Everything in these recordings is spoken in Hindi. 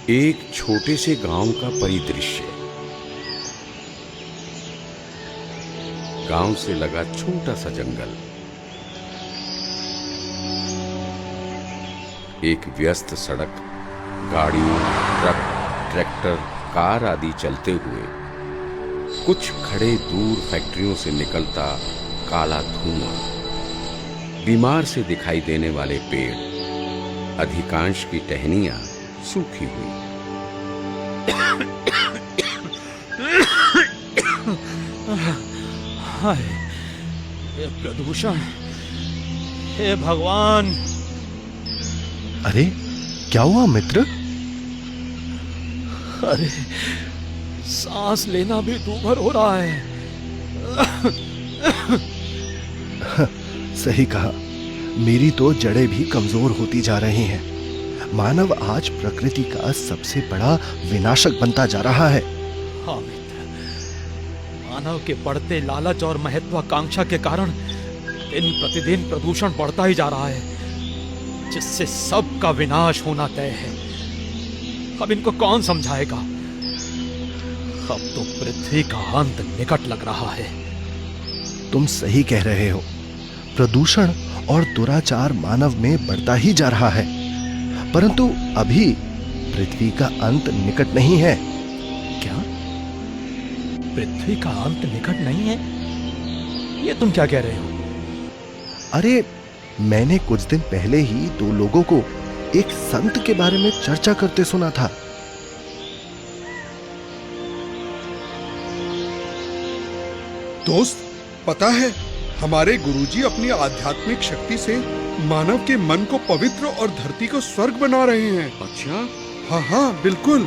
एक छोटे से गांव का परिदृश्य। गांव से लगा छोटा सा जंगल, एक व्यस्त सड़क, गाड़ियों, ट्रक, ट्रैक्टर, कार आदि चलते हुए, कुछ खड़े दूर फैक्ट्रियों से निकलता काला धुआं, बीमार से दिखाई देने वाले पेड़, अधिकांश की टहनियां सूखी हुई। हाय, ये प्रदूषण, हे भगवान! अरे क्या हुआ मित्र? अरे, सांस लेना भी दूभर हो रहा है। सही कहा, मेरी तो जड़ें भी कमजोर होती जा रही हैं। मानव आज प्रकृति का सबसे बड़ा विनाशक बनता जा रहा है। हाँ मित्र, मानव के बढ़ते लालच और महत्वाकांक्षा के कारण दिन प्रतिदिन प्रदूषण बढ़ता ही जा रहा है, जिससे सबका विनाश होना तय है। अब इनको कौन समझाएगा? अब तो पृथ्वी का अंत निकट लग रहा है। तुम सही कह रहे हो। प्रदूषण और दुराचार मानव में बढ़ता ही जा रहा है, परंतु अभी पृथ्वी का अंत निकट नहीं है। क्या पृथ्वी का अंत निकट नहीं है? ये तुम क्या कह रहे हो? अरे, मैंने कुछ दिन पहले ही दो लोगों को एक संत के बारे में चर्चा करते सुना था। दोस्त, पता है, हमारे गुरुजी अपनी आध्यात्मिक शक्ति से मानव के मन को पवित्र और धरती को स्वर्ग बना रहे हैं। अच्छा? हाँ, बिल्कुल।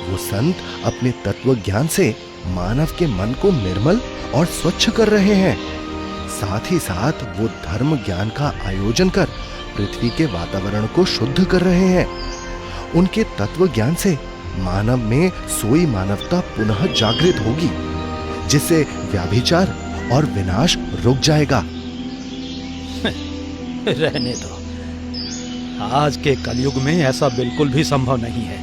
वो संत अपने तत्व ज्ञान से मानव के मन को निर्मल और स्वच्छ कर रहे हैं। साथ ही साथ वो धर्म ज्ञान का आयोजन कर पृथ्वी के वातावरण को शुद्ध कर रहे हैं। उनके तत्व ज्ञान से मानव में सोई मानवता पुनः जागृत होगी, जिससे व्याभिचार और विनाश रुक जाएगा। रहने दो, आज के कलयुग में ऐसा बिल्कुल भी संभव नहीं है।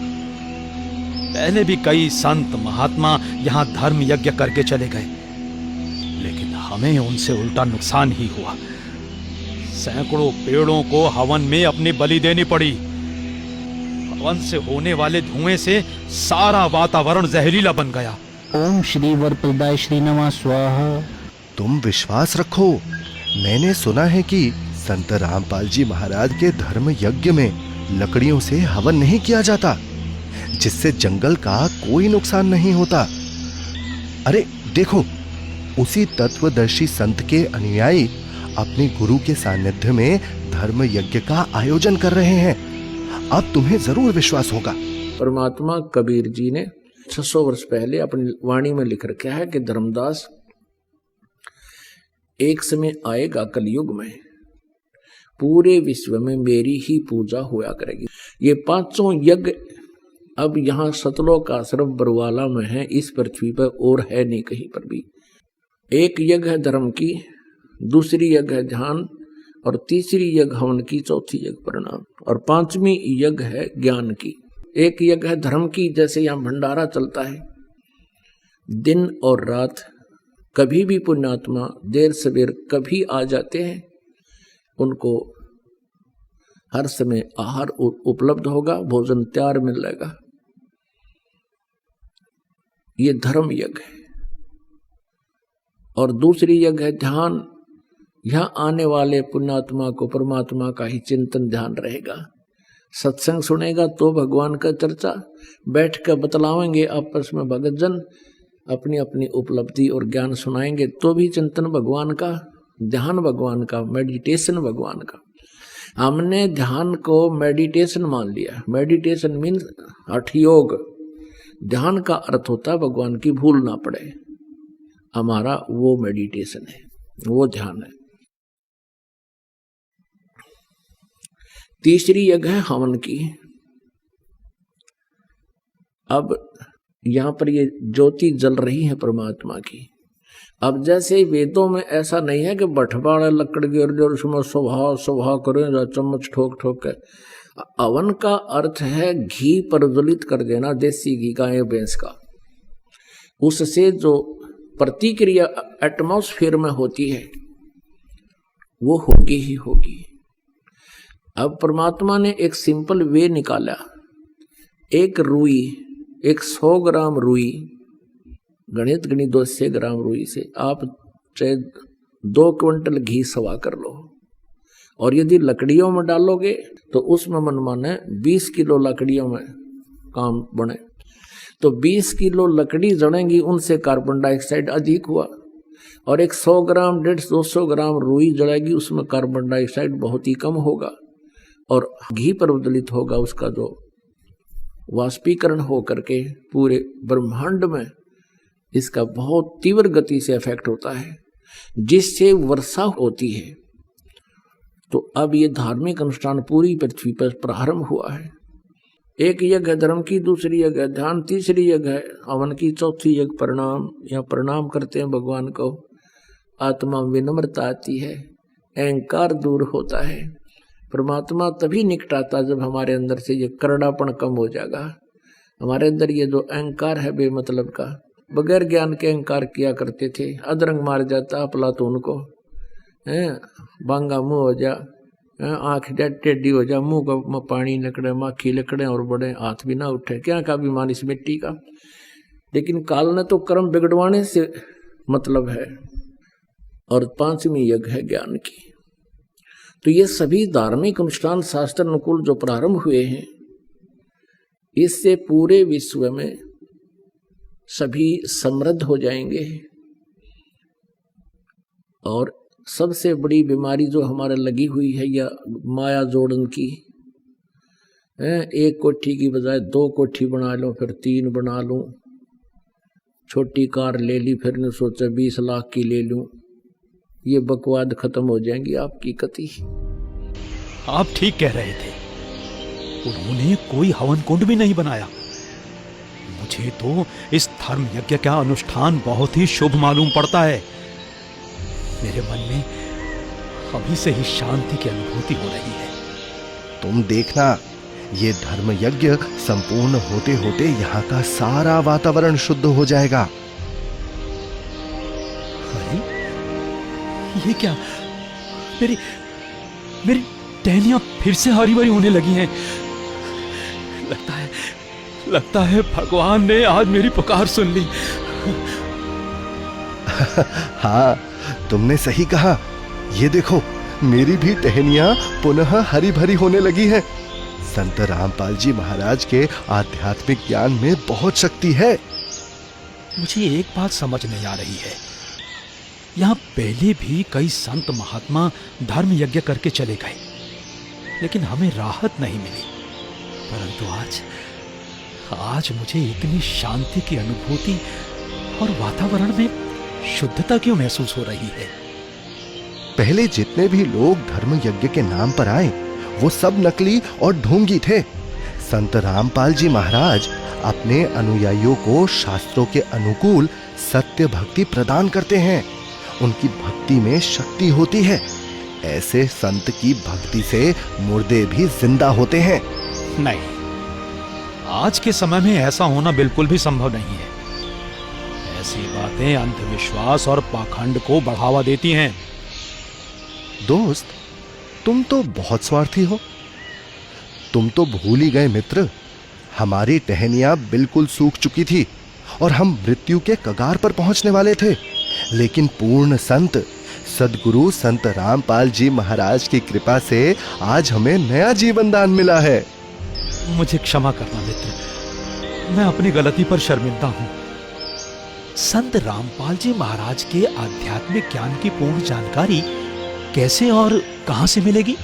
पहले भी कई संत महात्मा यहाँ धर्म यज्ञ करके चले गए, लेकिन हमें उनसे उल्टा नुकसान ही हुआ। सैकड़ों पेड़ों को हवन में अपनी बलि देनी पड़ी। हवन से होने वाले धुएं से सारा वातावरण जहरीला बन गया। ओम श्री वरप्रदाय श्री नमः स्वाहा। तुम विश्वास रखो, मैंने सुना है कि संत रामपाल जी महाराज के धर्म यज्ञ में लकड़ियों से हवन नहीं किया जाता, जिससे जंगल का कोई नुकसान नहीं होता। अरे देखो, उसी तत्वदर्शी संत के अनुयायी अपने गुरु के सानिध्य में धर्म यज्ञ का आयोजन कर रहे हैं। अब तुम्हें जरूर विश्वास होगा। परमात्मा कबीर जी ने 600 वर्ष पहले अपनी वाणी में लिख रखा है कि धर्मदास, एक समय आएगा कलयुग में, पूरे विश्व में मेरी ही पूजा होया करेगी। ये 500 यज्ञ अब यहाँ सतलोक आश्रम बरवाला में है, इस पृथ्वी पर और है नहीं कहीं पर भी। एक यज्ञ है धर्म की, दूसरी यज्ञ है ध्यान, और तीसरी यज्ञ हवन की, चौथी यज्ञ प्रणाम, और पांचवी यज्ञ है ज्ञान की। एक यज्ञ है धर्म की, जैसे यहाँ भंडारा चलता है दिन और रात, कभी भी पुण्यात्मा देर सवेर कभी आ जाते हैं, उनको हर समय आहार उपलब्ध होगा, भोजन तैयार मिलेगा। ये धर्म यज्ञ है। और दूसरी यज्ञ है ध्यान। यहाँ आने वाले पुण्यात्मा को परमात्मा का ही चिंतन ध्यान रहेगा। सत्संग सुनेगा तो भगवान का चर्चा, बैठ कर बतलावेंगे आपस में भगत जन, अपनी अपनी उपलब्धि और ज्ञान सुनाएंगे तो भी चिंतन भगवान का, ध्यान भगवान का, मेडिटेशन भगवान का। हमने ध्यान को मेडिटेशन मान लिया। मेडिटेशन मीन्स हठ योग। ध्यान का अर्थ होता है भगवान की भूल ना पड़े। हमारा वो मेडिटेशन है, वो ध्यान है। तीसरी यज्ञ है हवन की। अब यहाँ पर ये ज्योति जल रही है परमात्मा की। अब जैसे वेदों में ऐसा नहीं है कि बठवाड़ा लकड़ गिर जो उसमें सुबह सुबह करें, चम्मच ठोक ठोक के हवन का अर्थ है घी प्रज्वलित कर देना, देसी घी का या भैंस का। उससे जो प्रतिक्रिया एटमॉस्फेयर में होती है वो होगी ही होगी। अब परमात्मा ने एक सिंपल वे निकाला। एक रुई, एक 100 ग्राम रुई, गणित 200 ग्राम रुई से आप चाहे 2 क्विंटल घी सवा कर लो, और यदि लकड़ियों में डालोगे तो उसमें मनमाने 20 किलो लकड़ियों में काम बने, तो 20 किलो लकड़ी जड़ेंगी, उनसे कार्बन डाइऑक्साइड अधिक हुआ। और एक 100 ग्राम 150-200 ग्राम रुई जड़ेगी, उसमें कार्बन डाइऑक्साइड बहुत ही कम होगा और घी प्रज्वलित होगा, उसका जो वाष्पीकरण हो करके पूरे ब्रह्मांड में इसका बहुत तीव्र गति से इफेक्ट होता है, जिससे वर्षा होती है। तो अब ये धार्मिक अनुष्ठान पूरी पृथ्वी पर प्रारंभ हुआ है। एक यज्ञ है धर्म की, दूसरी यज्ञ है ध्यान, तीसरी यज्ञ है हवन की, चौथी यज्ञ प्रणाम, या प्रणाम करते हैं भगवान को। आत्मा में विनम्रता आती है, अहंकार दूर होता है। परमात्मा तभी निकट आता जब हमारे अंदर से ये करड़ापन कम हो जाएगा। हमारे अंदर ये जो अहंकार है बेमतलब का, बगैर ज्ञान के अहंकार किया करते थे, अदरंग मार जाता अफलातून को, बांगा मुंह हो जा, आंख टेढ़ी हो जा, मुंह में पानी निकले, माखी निकले और बड़े हाथ भी ना उठे, क्या का अभिमान इस मिट्टी का। लेकिन काल ने तो कर्म बिगड़वाने से मतलब है। और 5वीं यज्ञ है ज्ञान की। तो ये सभी धार्मिक अनुष्ठान शास्त्र अनुकूल जो प्रारंभ हुए हैं, इससे पूरे विश्व में सभी समृद्ध हो जाएंगे। और सबसे बड़ी बीमारी जो हमारे लगी हुई है या माया जोड़न की, एक कोठी की बजाय 2 कोठी बना लो, फिर 3 बना लूं, छोटी कार ले ली, फिर ने सोचा 20 लाख की ले लूं, ये बकवाद खत्म हो जाएंगी आपकी कति। आप ठीक कह रहे थे, उन्होंने कोई हवन कुंड भी नहीं बनाया। मुझे तो इस धर्म यज्ञ का अनुष्ठान बहुत ही शुभ मालूम पड़ता है। मेरे मन में अभी से ही शांति की अनुभूति हो रही है। तुम देखना, ये धर्म यज्ञ संपूर्ण होते होते यहाँ का सारा वातावरण शुद्ध हो जाएगा। अरे ये क्या, मेरी टहनियां फिर से हरी भरी होने लगी हैं। लगता है भगवान ने आज मेरी पुकार सुन ली। हाँ, तुमने सही कहा। ये देखो, मेरी भी टहनियां पुनः हरी भरी होने लगी हैं। संत रामपाल जी महाराज के आध्यात्मिक ज्ञान में बहुत शक्ति है। मुझे एक बात समझ नहीं आ रही है। यहाँ पहले भी कई संत महात्मा धर्म यज्ञ करके चले गए, लेकिन हमें राहत नहीं मिली। परंतु आज मुझे इतनी शांति की अनुभूति और वातावरण में शुद्धता क्यों महसूस हो रही है? पहले जितने भी लोग धर्म यज्ञ के नाम पर आए, वो सब नकली और ढोंगी थे। संत रामपाल जी महाराज अपने अनुयायियों को शास्त्रों के अनुकूल सत्य भक्ति प्रदान करते हैं। उनकी भक्ति में शक्ति होती है। ऐसे संत की भक्ति से मुर्दे भी जिंदा होते हैं। नहीं, आज के समय में ऐसा होना बिल्कुल भी संभव नहीं है। ऐसी बातें अंधविश्वास और पाखंड को बढ़ावा देती हैं। दोस्त, तुम तो बहुत स्वार्थी हो। तुम तो भूल ही गए मित्र, हमारी टहनियां बिल्कुल सूख चुकी थी और हम मृत्यु के कगार पर पहुंचने वाले थे। लेकिन पूर्ण संत सद्गुरु संत रामपाल जी महाराज की कृपा से आज हमें नया जीवन दान मिला है। मुझे क्षमा करना मित्र, मैं अपनी गलती पर शर्मिंदा हूं। संत रामपाल जी महाराज के आध्यात्मिक ज्ञान की पूर्ण जानकारी कैसे और कहां से मिलेगी?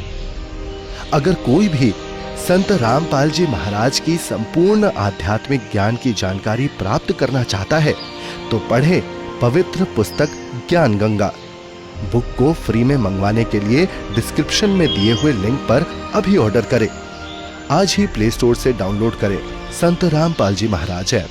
अगर कोई भी संत रामपाल जी महाराज की संपूर्ण आध्यात्मिक ज्ञान की जानकारी प्राप्त करना चाहता है तो पढ़े पवित्र पुस्तक ज्ञान गंगा। बुक को फ्री में मंगवाने के लिए डिस्क्रिप्शन में दिए हुए लिंक पर अभी ऑर्डर करें। आज ही प्ले स्टोर से डाउनलोड करें संत रामपाल जी महाराज ऐप।